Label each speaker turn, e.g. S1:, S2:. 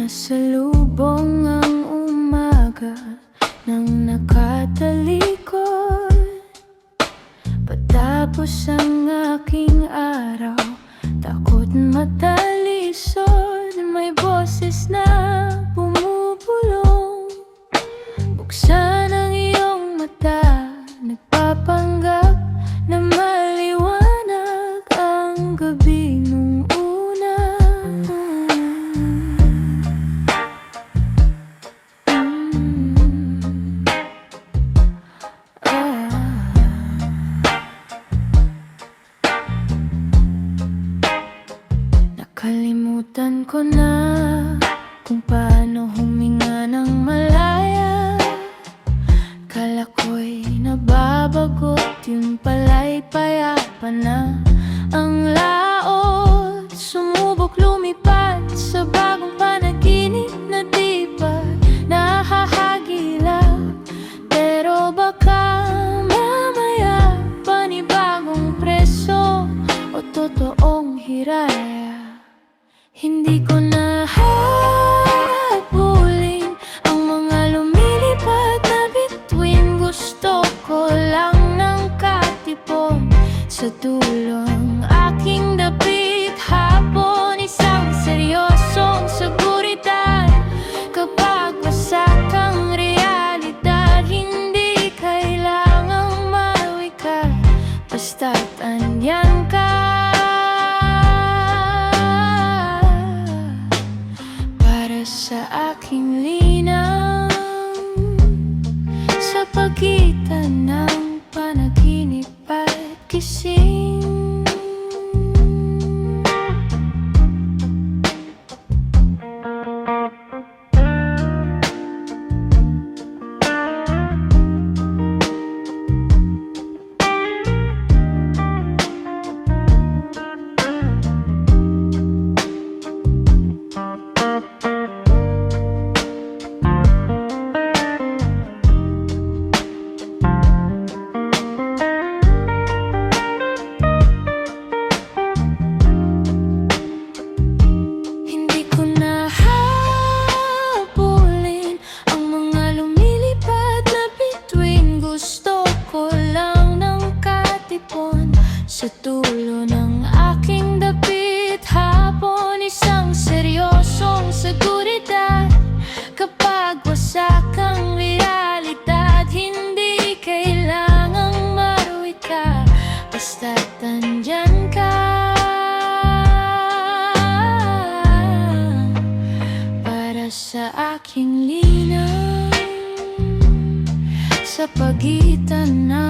S1: Nasalubong ang umaga nang nakatalikod. Patapos ang aking araw, takot matalisod. May boses na bumubulong. Buksan ang iyong mata, nagpapanggap na maliwanag ang gabi nung una. Nakalimutan ko na kung paano huminga ng malaya. Kala ko'y nababagot, yun pala'y payapa na ang laot. Sumubok lumipad sa bagong panaginip na di pa nahahagilap. Pero baka mamaya panibagong preso o totoong hiraya. Hindi ko na habulin ang mga lumilipad na bituin. Gusto ko lang ng katipon sa dulong aking dapit. Hapon isang seryosong seguridad. Kapag wasak ang realidad, hindi kailangang maluwi ka, basta't andyan ka. Sa aking linang, sa pagitan ng panaginip at gising. Sa dulo ng aking dapit, hapon isang seryosong seguridad. Kapag wasak ang realidad, hindi kailangang maruwi ka, basta't andyan ka. Para sa aking linang, sa pagitan ng